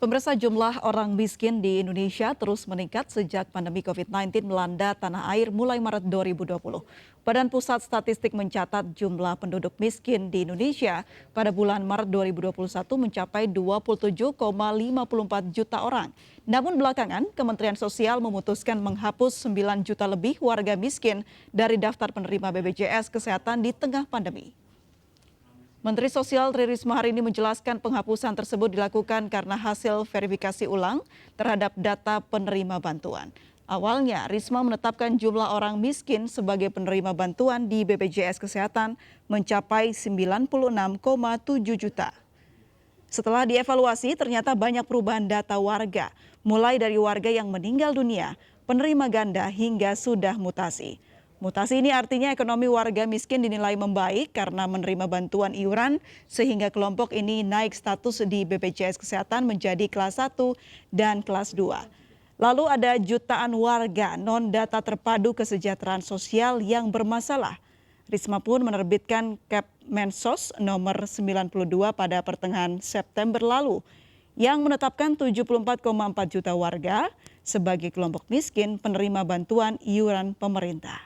Pemirsa, jumlah orang miskin di Indonesia terus meningkat sejak pandemi COVID-19 melanda tanah air mulai Maret 2020. Badan Pusat Statistik mencatat jumlah penduduk miskin di Indonesia pada bulan Maret 2021 mencapai 27,54 juta orang. Namun belakangan, Kementerian Sosial memutuskan menghapus 9 juta lebih warga miskin dari daftar penerima BPJS Kesehatan di tengah pandemi. Menteri Sosial Tri Risma hari ini menjelaskan penghapusan tersebut dilakukan karena hasil verifikasi ulang terhadap data penerima bantuan. Awalnya, Risma menetapkan jumlah orang miskin sebagai penerima bantuan di BPJS Kesehatan mencapai 96,7 juta. Setelah dievaluasi, ternyata banyak perubahan data warga, mulai dari warga yang meninggal dunia, penerima ganda hingga sudah mutasi. Mutasi ini artinya ekonomi warga miskin dinilai membaik karena menerima bantuan iuran sehingga kelompok ini naik status di BPJS Kesehatan menjadi kelas 1 dan kelas 2. Lalu ada jutaan warga non-data terpadu kesejahteraan sosial yang bermasalah. Risma pun menerbitkan Kepmensos nomor 92 pada pertengahan September lalu yang menetapkan 74,4 juta warga sebagai kelompok miskin penerima bantuan iuran pemerintah.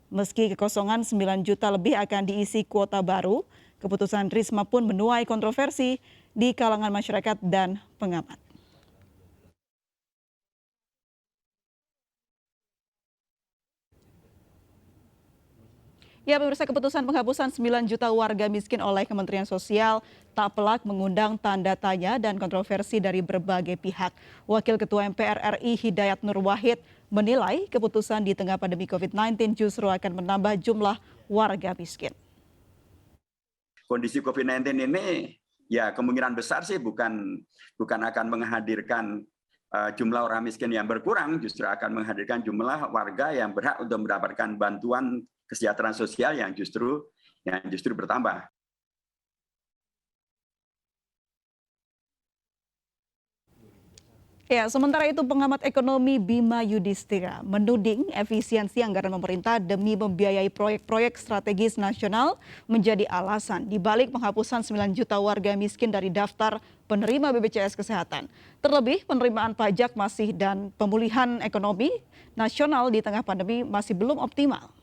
Meski kekosongan 9 juta lebih akan diisi kuota baru, keputusan Risma pun menuai kontroversi di kalangan masyarakat dan pengamat. Ya, pemirsa, keputusan penghapusan 9 juta warga miskin oleh Kementerian Sosial tak pelak mengundang tanda tanya dan kontroversi dari berbagai pihak. Wakil Ketua MPR RI Hidayat Nur Wahid menilai keputusan di tengah pandemi COVID-19 justru akan menambah jumlah warga miskin. Kondisi COVID-19 ini ya kemungkinan besar sih bukan akan menghadirkan jumlah orang miskin yang berkurang, justru akan menghadirkan jumlah warga yang berhak untuk mendapatkan bantuan kesejahteraan sosial yang justru bertambah. Ya, sementara itu pengamat ekonomi Bima Yudhistira menuding efisiensi anggaran pemerintah demi membiayai proyek-proyek strategis nasional menjadi alasan dibalik penghapusan 9 juta warga miskin dari daftar penerima BPJS Kesehatan. Terlebih penerimaan pajak masih dan pemulihan ekonomi nasional di tengah pandemi masih belum optimal.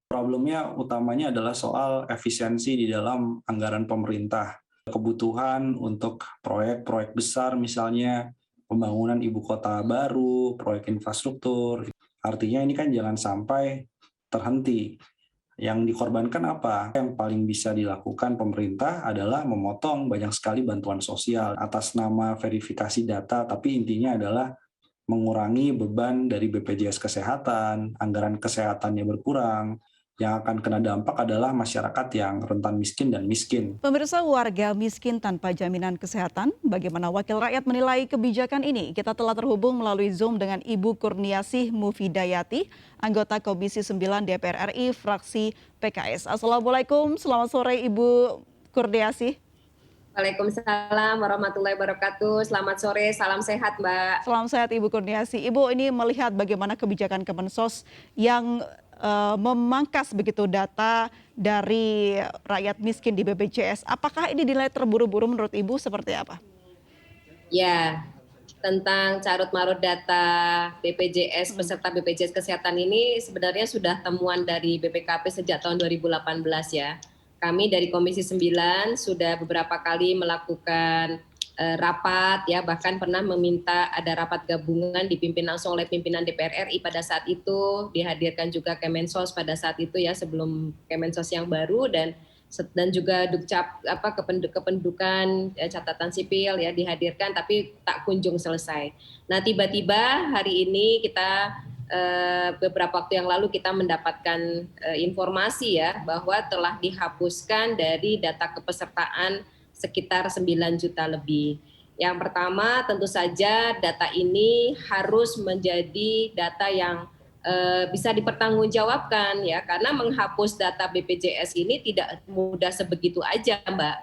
Problemnya utamanya adalah soal efisiensi di dalam anggaran pemerintah. Kebutuhan untuk proyek-proyek besar misalnya pembangunan ibu kota baru, proyek infrastruktur. Artinya ini kan jangan sampai terhenti. Yang dikorbankan apa? Yang paling bisa dilakukan pemerintah adalah memotong banyak sekali bantuan sosial atas nama verifikasi data, tapi intinya adalah mengurangi beban dari BPJS Kesehatan, anggaran kesehatannya berkurang. Yang akan kena dampak adalah masyarakat yang rentan miskin dan miskin. Pemirsa, warga miskin tanpa jaminan kesehatan, bagaimana wakil rakyat menilai kebijakan ini? Kita telah terhubung melalui Zoom dengan Ibu Kurniasih Mufidayati, anggota Komisi 9 DPR RI, fraksi PKS. Assalamualaikum, selamat sore Ibu Kurniasih. Waalaikumsalam warahmatullahi wabarakatuh. Selamat sore, salam sehat Mbak. Salam sehat Ibu Kurniasih. Ibu, ini melihat bagaimana kebijakan Kemensos yang memangkas begitu data dari rakyat miskin di BPJS. Apakah ini dinilai terburu-buru menurut Ibu seperti apa? Ya, tentang carut-marut data BPJS, peserta BPJS Kesehatan ini sebenarnya sudah temuan dari BPKP sejak tahun 2018 ya. Kami dari Komisi 9 sudah beberapa kali melakukan rapat ya, bahkan pernah meminta ada rapat gabungan dipimpin langsung oleh pimpinan DPR RI pada saat itu, dihadirkan juga Kemensos pada saat itu ya, sebelum Kemensos yang baru, dan juga Dukcap kependudukan catatan sipil ya dihadirkan, tapi tak kunjung selesai. Nah, tiba-tiba hari ini kita beberapa waktu yang lalu kita mendapatkan informasi ya bahwa telah dihapuskan dari data kepesertaan sekitar 9 juta lebih. Yang pertama tentu saja data ini harus menjadi data yang bisa dipertanggungjawabkan ya, karena menghapus data BPJS ini tidak mudah sebegitu aja Mbak.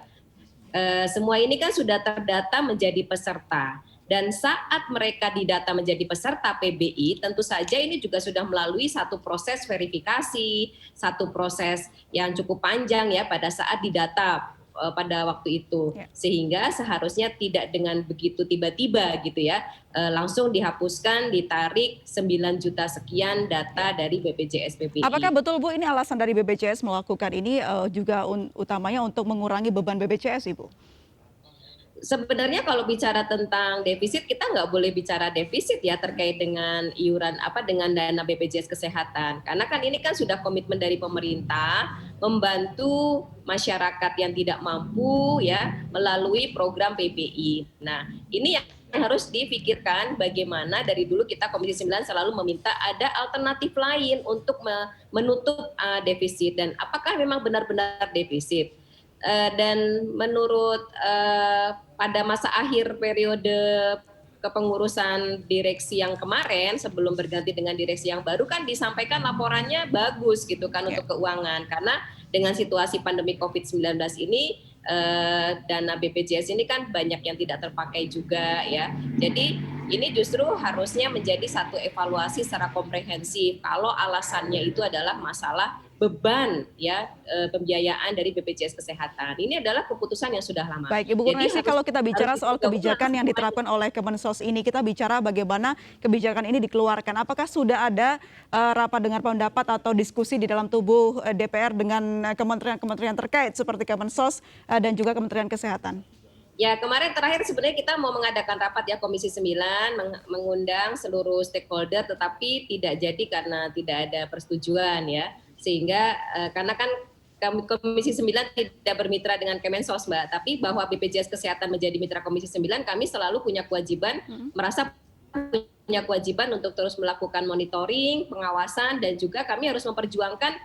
Semua ini kan sudah terdata menjadi peserta. Dan saat mereka didata menjadi peserta PBI, tentu saja ini juga sudah melalui satu proses verifikasi, satu proses yang cukup panjang ya pada saat didata pada waktu itu, Ya. sehingga seharusnya tidak dengan begitu tiba-tiba gitu ya, langsung dihapuskan, ditarik 9 juta sekian data dari BPJS PPI. Apakah betul Bu ini alasan dari BPJS melakukan ini juga utamanya untuk mengurangi beban BPJS Ibu? Sebenarnya kalau bicara tentang defisit, kita nggak boleh bicara defisit ya terkait dengan iuran dengan dana BPJS Kesehatan. Karena kan ini kan sudah komitmen dari pemerintah membantu masyarakat yang tidak mampu ya melalui program PPI. Nah, ini yang harus dipikirkan bagaimana dari dulu kita Komisi 9 selalu meminta ada alternatif lain untuk menutup defisit, dan apakah memang benar-benar defisit. Dan menurut pada masa akhir periode kepengurusan direksi yang kemarin sebelum berganti dengan direksi yang baru kan disampaikan laporannya bagus gitu kan untuk keuangan, karena dengan situasi pandemi COVID-19 ini dana BPJS ini kan banyak yang tidak terpakai juga ya. Jadi ini justru harusnya menjadi satu evaluasi secara komprehensif kalau alasannya itu adalah masalah beban ya pembiayaan dari BPJS Kesehatan. Ini adalah keputusan yang sudah lama. Baik, Ibu Kurniasi, kalau kita bicara soal kebijakan yang diterapkan oleh Kemensos ini, kita bicara bagaimana kebijakan ini dikeluarkan. Apakah sudah ada rapat dengar pendapat atau diskusi di dalam tubuh DPR dengan kementerian-kementerian terkait seperti Kemensos dan juga Kementerian Kesehatan? Ya, kemarin terakhir sebenarnya kita mau mengadakan rapat ya Komisi 9, mengundang seluruh stakeholder, tetapi tidak jadi karena tidak ada persetujuan ya. Sehingga karena kan Komisi 9 tidak bermitra dengan Kemensos, Mbak, tapi bahwa BPJS Kesehatan menjadi mitra Komisi 9, kami selalu punya kewajiban, merasa punya kewajiban untuk terus melakukan monitoring, pengawasan, dan juga kami harus memperjuangkan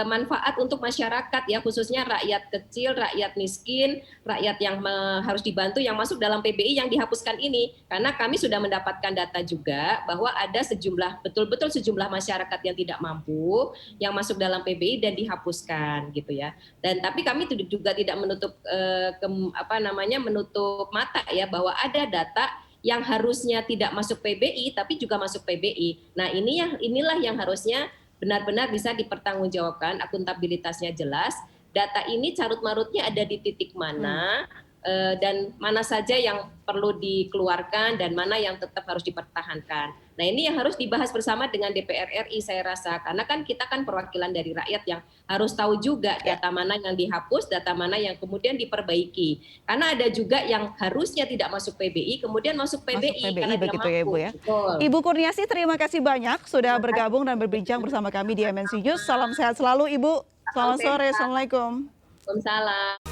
manfaat untuk masyarakat ya, khususnya rakyat kecil, rakyat miskin, rakyat yang harus dibantu yang masuk dalam PBI yang dihapuskan ini. Karena kami sudah mendapatkan data juga bahwa ada betul-betul sejumlah masyarakat yang tidak mampu yang masuk dalam PBI dan dihapuskan gitu ya. Dan tapi kami juga tidak menutup menutup mata ya bahwa ada data yang harusnya tidak masuk PBI tapi juga masuk PBI. Nah, inilah yang harusnya benar-benar bisa dipertanggungjawabkan, akuntabilitasnya jelas. Data ini carut-marutnya ada di titik mana dan mana saja yang perlu dikeluarkan dan mana yang tetap harus dipertahankan. Nah, ini yang harus dibahas bersama dengan DPR RI saya rasa, karena kan kita kan perwakilan dari rakyat yang harus tahu juga data mana yang dihapus, data mana yang kemudian diperbaiki. Karena ada juga yang harusnya tidak masuk PBI, kemudian masuk PBI karena begitu dia ya mampu. Ibu ya. Betul. Ibu Kurniasi, terima kasih banyak sudah bergabung dan berbincang bersama kami di MNC News. Salam sehat selalu Ibu. Selamat sore. Assalamualaikum. Waalaikumsalam.